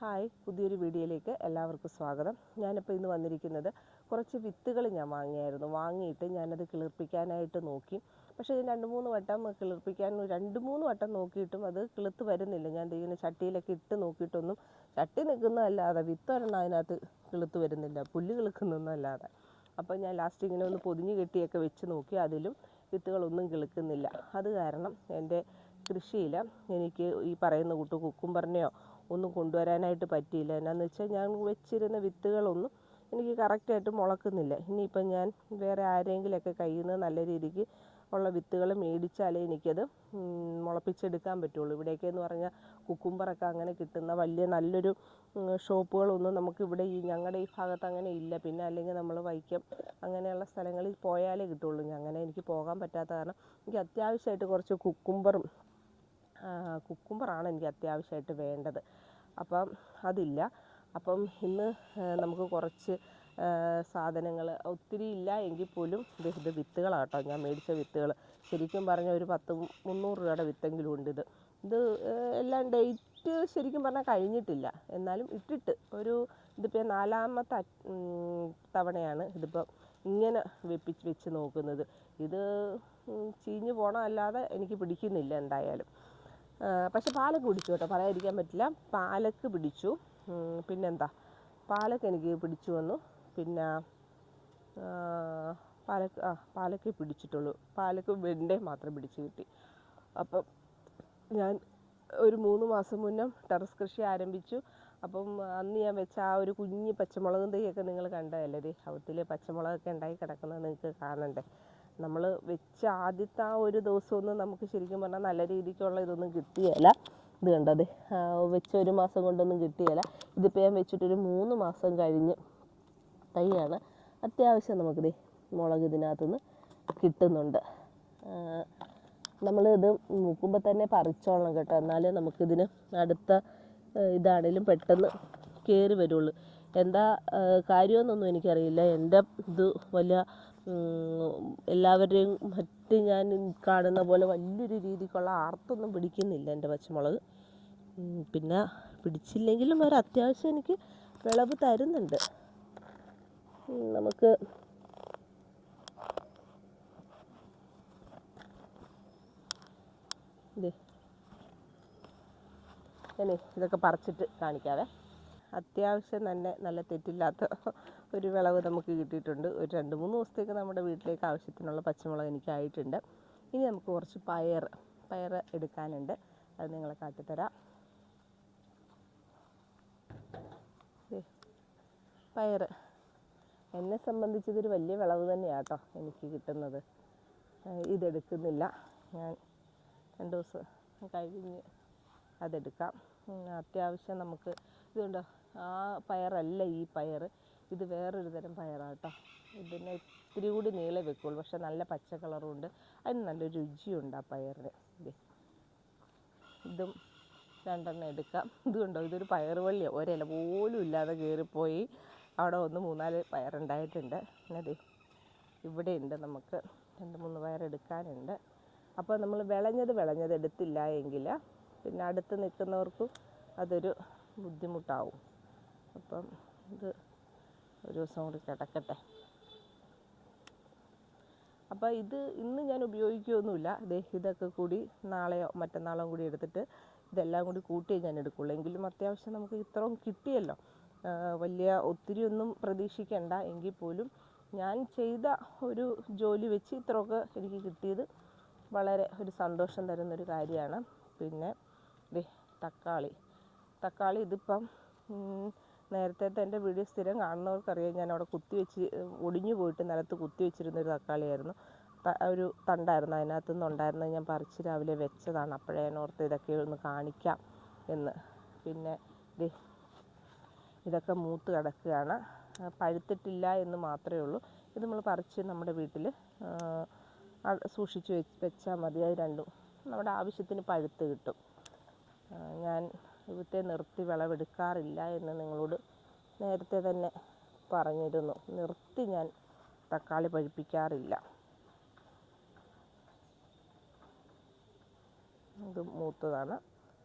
Hi, പുതിയൊരു വീഡിയോയിലേക്ക് എല്ലാവർക്കും സ്വാഗതം. ഞാനിപ്പോൾ ഇന്ന് വന്നിരിക്കുന്നത് കുറച്ച് വിത്തുകൾ ഞാൻ വാങ്ങിയിട്ട് ഞാനത് കിളിർപ്പിക്കാനായിട്ട് നോക്കി. പക്ഷേ ഞാൻ 2-3 വട്ടം കിളിർപ്പിക്കാൻ 2-3 വട്ടം നോക്കിയിട്ടും അത് കിളുത്ത് വരുന്നില്ല. ഞാൻ ഇങ്ങനെ ചട്ടിയിലൊക്കെ ഇട്ട് നോക്കിയിട്ടൊന്നും ചട്ടി നിൽക്കുന്നതല്ലാതെ വിത്തൊരെണ്ണം അതിനകത്ത് കിളുത്ത് വരുന്നില്ല, പുല്ല് കിളുക്കുന്നൊന്നുമല്ലാതെ. അപ്പോൾ ഞാൻ ലാസ്റ്റ് ഇങ്ങനെ ഒന്ന് പൊതിഞ്ഞ് കെട്ടിയൊക്കെ വെച്ച് നോക്കി, അതിലും വിത്തുകളൊന്നും കിളുക്കുന്നില്ല. അത് കാരണം എൻ്റെ കൃഷിയിൽ എനിക്ക് ഈ പറയുന്ന കൂട്ട് കുക്കുംബറിനെയോ ഒന്നും കൊണ്ടുവരാനായിട്ട് പറ്റിയില്ല. എന്നാന്ന് വെച്ചാൽ ഞാൻ വെച്ചിരുന്ന വിത്തുകളൊന്നും എനിക്ക് കറക്റ്റായിട്ട് മുളക്കുന്നില്ല. ഇനിയിപ്പം ഞാൻ വേറെ ആരെങ്കിലുമൊക്കെ കയ്യിൽ നിന്ന് നല്ല രീതിക്ക് ഉള്ള വിത്തുകൾ മേടിച്ചാലേ എനിക്കത് മുളപ്പിച്ചെടുക്കാൻ പറ്റുള്ളൂ. ഇവിടെയൊക്കെയെന്ന് പറഞ്ഞാൽ കുക്കുംബറൊക്കെ അങ്ങനെ കിട്ടുന്ന വലിയ നല്ലൊരു ഷോപ്പുകളൊന്നും നമുക്കിവിടെ ഞങ്ങളുടെ ഈ ഭാഗത്ത് അങ്ങനെ ഇല്ല. പിന്നെ അല്ലെങ്കിൽ നമ്മൾ വൈക്കം അങ്ങനെയുള്ള സ്ഥലങ്ങളിൽ പോയാലേ കിട്ടുള്ളൂ. അങ്ങനെ എനിക്ക് പോകാൻ പറ്റാത്ത കാരണം എനിക്ക് അത്യാവശ്യമായിട്ട് കുറച്ച് കുക്കുംബറാണ് എനിക്ക് അത്യാവശ്യമായിട്ട് വേണ്ടത്. അപ്പം അതില്ല. അപ്പം ഇന്ന് നമുക്ക് കുറച്ച് സാധനങ്ങൾ ഒത്തിരി ഇല്ല എങ്കിൽ പോലും ഇത് വിത്തുകളാട്ടോ, ഞാൻ മേടിച്ച വിത്തുകൾ. ശരിക്കും പറഞ്ഞാൽ ഒരു 300 രൂപയുടെ വിത്തെങ്കിലും ഉണ്ട്. ഇത് എല്ലാം ഡേറ്റ് ശരിക്കും പറഞ്ഞാൽ കഴിഞ്ഞിട്ടില്ല. എന്നാലും ഇട്ടിട്ട് ഇതിപ്പോൾ 4ാമത്തെ തവണയാണ് ഇതിപ്പോൾ ഇങ്ങനെ വെച്ച് നോക്കുന്നത്. ഇത് ചീഞ്ഞ് പോകണമല്ലാതെ എനിക്ക് പിടിക്കുന്നില്ല എന്തായാലും. പക്ഷെ പാലക്ക് പിടിച്ചു കേട്ടോ, പറയാതിരിക്കാൻ പറ്റില്ല. പാലക്ക് പിടിച്ചു. പിന്നെന്താ, പാലക്ക് എനിക്ക് പിടിച്ചു വന്നു. പിന്നെ പാലക്ക് പിടിച്ചിട്ടുള്ളൂ. പാലക്ക് വെണ്ടേ മാത്രം പിടിച്ച് കിട്ടി. അപ്പം ഞാൻ ഒരു 3 മാസം മുന്നേ ടെറസ് കൃഷി ആരംഭിച്ചു. അപ്പം അന്ന് ഞാൻ വെച്ച ആ ഒരു കുഞ്ഞ് പച്ചമുളകും തൈയൊക്കെ നിങ്ങൾ കണ്ടതല്ലേ? അവത്തിൽ പച്ചമുളകൊക്കെ ഉണ്ടായി കിടക്കുന്നത് നിങ്ങൾക്ക് കാണണ്ടേ? നമ്മൾ വെച്ച ആദ്യത്തെ ആ ഒരു ദിവസമൊന്നും നമുക്ക് ശരിക്കും പറഞ്ഞാൽ നല്ല രീതിക്കുള്ള ഇതൊന്നും കിട്ടിയല്ല. ഇത് കണ്ടത് വെച്ച 1 മാസം കൊണ്ടൊന്നും കിട്ടിയല്ല. ഇതിപ്പോൾ ഞാൻ വെച്ചിട്ടൊരു 3 മാസം കഴിഞ്ഞ് തൈയാണ്. അത്യാവശ്യം നമുക്കിത് മുളക് ഇതിനകത്തുനിന്ന് കിട്ടുന്നുണ്ട്. നമ്മളിത് നോക്കുമ്പോൾ തന്നെ പറിച്ചോളണം കേട്ടോ, എന്നാലേ നമുക്കിതിന് അടുത്ത ഇതാണേലും പെട്ടെന്ന് കയറി വരുള്ളൂ. എന്താ കാര്യമെന്നൊന്നും എനിക്കറിയില്ല. എൻ്റെ ഇത് വലിയ എല്ലാവരെയും മറ്റ് ഞാൻ കാണുന്ന പോലെ വലിയൊരു രീതിക്കുള്ള ആർത്തൊന്നും പിടിക്കുന്നില്ല എൻ്റെ പച്ചമുളക്. പിന്നെ പിടിച്ചില്ലെങ്കിലും അത്യാവശ്യം എനിക്ക് വിളവ് തരുന്നുണ്ട്. നമുക്ക് ഇതൊക്കെ പറിച്ചിട്ട് കാണിക്കാവേ. അത്യാവശ്യം തന്നെ നല്ല തെറ്റില്ലാത്ത ഒരു വിളവ് നമുക്ക് കിട്ടിയിട്ടുണ്ട്. ഒരു 2-3 ദിവസത്തേക്ക് നമ്മുടെ വീട്ടിലേക്ക് ആവശ്യത്തിനുള്ള പച്ചമുളക് എനിക്കായിട്ടുണ്ട്. ഇനി നമുക്ക് കുറച്ച് പയർ എടുക്കാനുണ്ട്. അത് നിങ്ങളെ കാട്ടിത്തരാം. പയർ എന്നെ സംബന്ധിച്ചതൊരു വലിയ വിളവ് തന്നെയാണ് കേട്ടോ എനിക്ക് കിട്ടുന്നത്. ഇതെടുക്കുന്നില്ല, ഞാൻ 2 ദിവസം കഴിഞ്ഞ് അതെടുക്കാം. അത്യാവശ്യം നമുക്ക് ഇതുണ്ടോ, ആ പയറല്ല ഈ പയർ, ഇത് വേറൊരു തരം പയറാണ് കേട്ടോ. ഇതിനെ ഇത്തിരി കൂടി നീളെ വെക്കുള്ളൂ, പക്ഷെ നല്ല പച്ച കളറുണ്ട്. അതിന് നല്ല രുചിയുണ്ട് ആ പയറിന്. ഇതും 2 എടുക്കാം. ഇതുണ്ടോ, ഇതൊരു പയർ വള്ളിയാണ്, ഒരില പോലും ഇല്ലാതെ കയറിപ്പോയി. അവിടെ 3-4 പയറുണ്ടായിട്ടുണ്ട്. പിന്നെ ഇവിടെ ഉണ്ട്, നമുക്ക് 2-3 പയറെടുക്കാനുണ്ട്. അപ്പോൾ നമ്മൾ വിളഞ്ഞത് എടുത്തില്ല എങ്കിൽ പിന്നെ അടുത്ത് നിൽക്കുന്നവർക്കും അതൊരു ബുദ്ധിമുട്ടാവും. അപ്പം ഇത് ഒരു ദിവസം കൂടി കിടക്കട്ടെ. അപ്പോൾ ഇന്ന് ഞാൻ ഉപയോഗിക്കുകയൊന്നുമില്ല. ഇതൊക്കെ കൂടി നാളെയോ മറ്റന്നാളോ കൂടി എടുത്തിട്ട് ഇതെല്ലാം കൂടി കൂട്ടിയേ ഞാൻ എടുക്കുള്ളൂ. എങ്കിലും അത്യാവശ്യം നമുക്ക് ഇത്രയും കിട്ടിയല്ലോ. വലിയ ഒത്തിരി ഒന്നും പ്രതീക്ഷിക്കേണ്ട എങ്കിൽ പോലും ഞാൻ ചെയ്ത ഒരു ജോലി വെച്ച് ഇത്രയൊക്കെ എനിക്ക് കിട്ടിയത് വളരെ ഒരു സന്തോഷം തരുന്നൊരു കാര്യമാണ്. പിന്നെ തക്കാളി ഇതിപ്പം നേരത്തെ എൻ്റെ വീഡിയോ സ്ഥിരം കാണുന്നവർക്കറിയാം, ഞാൻ അവിടെ ഒടിഞ്ഞു പോയിട്ട് നിലത്ത് കുത്തിവെച്ചിരുന്നൊരു തക്കാളിയായിരുന്നു. ഒരു തണ്ടായിരുന്നു, അതിനകത്തുനിന്ന് ഉണ്ടായിരുന്നത് ഞാൻ പറിച്ച് രാവിലെ വെച്ചതാണ്. അപ്പോഴേ ഞാൻ ഓർത്ത് ഇതൊക്കെ ഒന്ന് കാണിക്കാം എന്ന്. പിന്നെ ഇതൊക്കെ മൂത്ത് കിടക്കുകയാണ്, പഴുത്തിട്ടില്ല എന്ന് മാത്രമേ ഉള്ളൂ. ഇത് നമ്മൾ പറിച്ച് നമ്മുടെ വീട്ടിൽ സൂക്ഷിച്ച് വെച്ചാൽ മതി. അത് രണ്ടും നമ്മുടെ ആവശ്യത്തിന് പഴുത്ത് കിട്ടും. ഞാൻ ഇവിടുത്തെ നിർത്തി വിളവെടുക്കാറില്ല എന്ന് നിങ്ങളോട് നേരത്തെ തന്നെ പറഞ്ഞിരുന്നു. നിർത്തി ഞാൻ തക്കാളി പഴുപ്പിക്കാറില്ല. ഇത് മൂത്തതാണ്.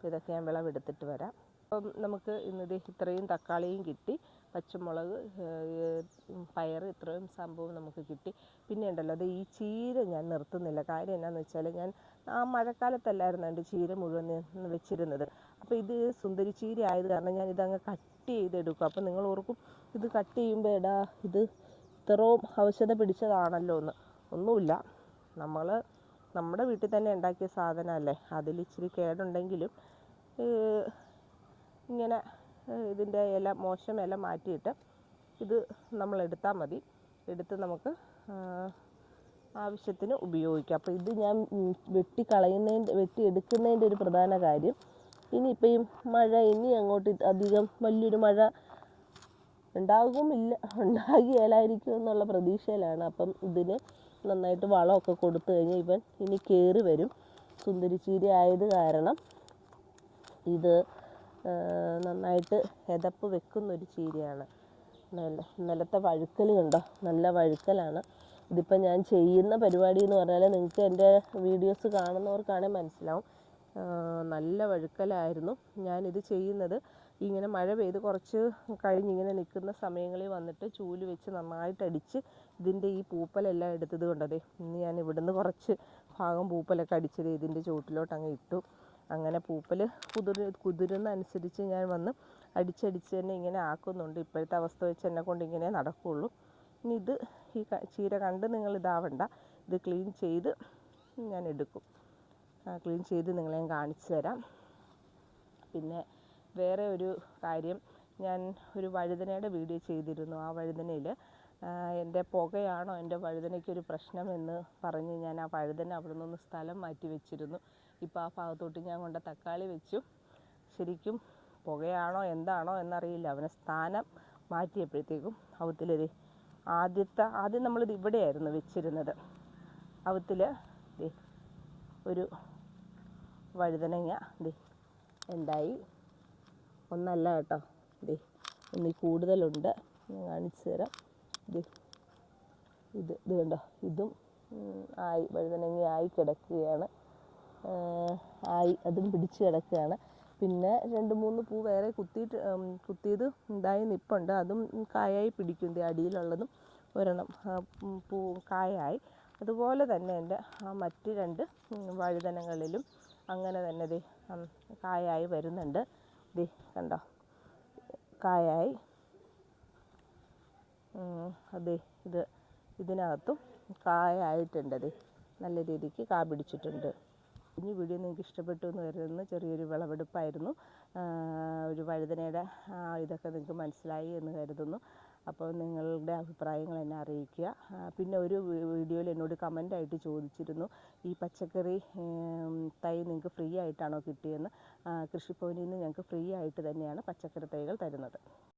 ഇതൊക്കെ ഞാൻ വിളവെടുത്തിട്ട് വരാം. അപ്പം നമുക്ക് ഇന്നത് ഇത്രയും തക്കാളിയും കിട്ടി, പച്ചമുളക്, പയർ, ഇത്രയും സംഭവം നമുക്ക് കിട്ടി. പിന്നെ ഉണ്ടല്ലോ അത് ഈ ചീര ഞാൻ നിർത്തുന്നില്ല. കാര്യം എന്നാന്ന് വെച്ചാൽ ഞാൻ ആ മഴക്കാലത്തല്ലായിരുന്നു എൻ്റെ ചീര മുഴുവൻ വെച്ചിരുന്നത്. അപ്പോൾ ഇത് സുന്ദരി ചീര ആയത് കാരണം ഞാൻ ഇതങ്ങ് കട്ട് ചെയ്തെടുക്കും. അപ്പോൾ നിങ്ങൾ ഓർക്കും ഇത് കട്ട് ചെയ്യുമ്പോൾ എടാ ഇത് ഇത്രയും ഔഷധ പിടിച്ചതാണല്ലോ എന്ന്. ഒന്നുമില്ല, നമ്മൾ നമ്മുടെ വീട്ടിൽ തന്നെ ഉണ്ടാക്കിയ സാധനമല്ലേ, അതിൽ ഇച്ചിരി കേടുണ്ടെങ്കിലും ഇങ്ങനെ ഇതിൻ്റെ ഇല, മോശം ഇല മാറ്റിയിട്ട് ഇത് നമ്മൾ എടുത്താൽ മതി. എടുത്ത് നമുക്ക് ആവശ്യത്തിന് ഉപയോഗിക്കാം. അപ്പോൾ ഇത് ഞാൻ വെട്ടിയെടുക്കുന്നതിൻ്റെ ഒരു പ്രധാന കാര്യം, ഇനിയിപ്പോൾ ഈ മഴ ഇനി അങ്ങോട്ട് അധികം വലിയൊരു മഴ ഉണ്ടാകുകയില്ലായിരിക്കും എന്നുള്ള പ്രതീക്ഷയിലാണ്. അപ്പം ഇതിന് നന്നായിട്ട് വളമൊക്കെ കൊടുത്തു കഴിഞ്ഞാൽ ഇവൻ ഇനി കയറി വരും. സുന്ദരി ചീര ആയത് കാരണം ഇത് നന്നായിട്ട് എതപ്പ് വെക്കുന്നൊരു ചീരയാണ്. നിലത്തെ വഴുക്കൽ കണ്ടോ, നല്ല വഴുക്കലാണ്. ഇതിപ്പോൾ ഞാൻ ചെയ്യുന്ന പരിപാടി എന്ന് പറഞ്ഞാൽ നിങ്ങൾക്ക് എൻ്റെ വീഡിയോസ് കാണുന്നവർക്കാണെങ്കിൽ മനസ്സിലാവും. നല്ല വഴുക്കലായിരുന്നു. ഞാനിത് ചെയ്യുന്നത് ഇങ്ങനെ മഴ പെയ്ത് കുറച്ച് കഴിഞ്ഞിങ്ങനെ നിൽക്കുന്ന സമയങ്ങളിൽ വന്നിട്ട് ചൂല് വെച്ച് നന്നായിട്ട് അടിച്ച് ഇതിൻ്റെ ഈ പൂപ്പലെല്ലാം എടുത്തത് കൊണ്ടതേ ഇന്ന് ഞാൻ ഇവിടുന്ന് കുറച്ച് ഭാഗം പൂപ്പലൊക്കെ അടിച്ചത് ഇതിൻ്റെ ചുവട്ടിലോട്ട് അങ്ങ് ഇട്ടു. അങ്ങനെ പൂപ്പൽ കുതിരുന്ന അനുസരിച്ച് ഞാൻ വന്ന് അടിച്ചടിച്ച് തന്നെ ഇങ്ങനെ ആക്കുന്നുണ്ട്. ഇപ്പോഴത്തെ അവസ്ഥ വെച്ച് എന്നെ കൊണ്ട് ഇങ്ങനെ നടക്കുകയുള്ളൂ. ഇനി ഇത് ഈ ചീര കണ്ട് നിങ്ങൾ ഇതാവണ്ട, ഇത് ക്ലീൻ ചെയ്ത് ഞാൻ എടുക്കും. ക്ലീൻ ചെയ്ത് നിങ്ങളെ കാണിച്ചു തരാം. പിന്നെ വേറെ ഒരു കാര്യം, ഞാൻ ഒരു വഴുതനയുടെ വീഡിയോ ചെയ്തിരുന്നു. ആ വഴുതനയിൽ എൻ്റെ പുകയാണോ എൻ്റെ വഴുതനയ്ക്കൊരു പ്രശ്നമെന്ന് പറഞ്ഞ് ഞാൻ ആ വഴുതന അവിടെ നിന്ന് സ്ഥലം മാറ്റി വെച്ചിരുന്നു. ഇപ്പോൾ ആ ഭാഗത്തോട്ട് ഞാൻ കൊണ്ട് തക്കാളി വെച്ചു. ശരിക്കും പുകയാണോ എന്താണോ എന്നറിയില്ല, അവനെ സ്ഥാനം മാറ്റിയപ്പോഴത്തേക്കും അവത്തിലൊരു ആദ്യം നമ്മളിത് ഇവിടെയായിരുന്നു വെച്ചിരുന്നത്. അവത്തിൽ ഒരു വഴുതനങ്ങ ഉണ്ടായി. ഒന്നല്ല കേട്ടോ, ഒന്നിൽ കൂടുതലുണ്ട്. ഞാൻ കാണിച്ചു തരാം. ഇത് കണ്ടോ, ഇതും ആയി, വഴുതനങ്ങ ആയി കിടക്കുകയാണ്. അതും പിടിച്ച് കിടക്കുകയാണ്. പിന്നെ 2-3 പൂ വേറെ കുത്തിയത് ഉണ്ടായി നിൽപ്പുണ്ട്. അതും കായായി പിടിക്കും. അടിയിലുള്ളതും ഒരെണ്ണം പൂ കായായി. അതുപോലെ തന്നെ എൻ്റെ മറ്റ് 2 വഴുതനങ്ങളിലും അങ്ങനെ തന്നെ കായായി വരുന്നുണ്ട്. കണ്ടോ, കായായി. ഇതിനകത്തും കായായിട്ടുണ്ട്. നല്ല രീതിക്ക് കാ പിടിച്ചിട്ടുണ്ട്. ഈ വീഡിയോ നിങ്ങൾക്ക് ഇഷ്ടപ്പെട്ടു എന്ന് കരുതുന്നു. ചെറിയൊരു വിളവെടുപ്പായിരുന്നു. ഒരു വഴുതനയുടെ ഇതൊക്കെ നിങ്ങൾക്ക് മനസ്സിലായി എന്ന് കരുതുന്നു. അപ്പോൾ നിങ്ങളുടെ അഭിപ്രായങ്ങൾ എന്നെ അറിയിക്കുക. പിന്നെ ഒരു വീഡിയോയിൽ എന്നോട് കമൻ്റായിട്ട് ചോദിച്ചിരുന്നു, ഈ പച്ചക്കറി തൈ നിങ്ങൾക്ക് ഫ്രീ ആയിട്ടാണോ കിട്ടിയെന്ന്. കൃഷിഭവനിൽ നിന്ന് ഞങ്ങൾക്ക് ഫ്രീ ആയിട്ട് തന്നെയാണ് പച്ചക്കറി തൈകൾ തരുന്നത്.